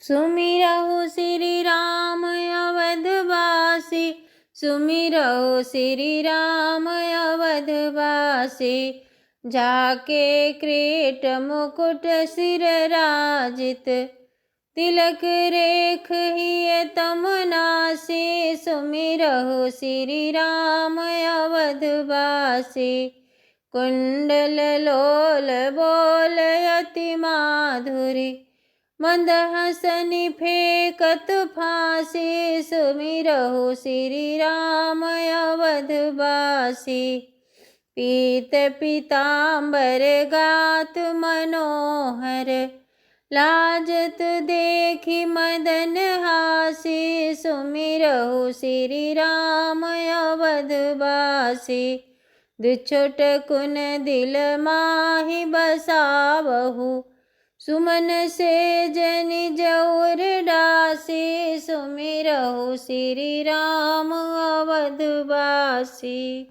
सुमिरहु श्री राम अवधवासी, सुमिरहु श्री राम अवधवासी। जाके क्रीट मुकुट सिर राजित, तिलक रेख ही तमनासी। सुमिरहु श्री राम अवधवासी। कुंडल लोल बोल अति माधुरी, मंदहसनि फेकत फांसी। सुमिरहु श्री राम अवधवासी। पीत पीताम्बर गात मनोहर, लाजत देखी मदन हासी। सुमिरहु श्री राम अवधवासी। दुछोट कुन दिल माहि बसावहु, सुमन से जनि जौर डासी। सुमिरहु श्री राम अवधवासी।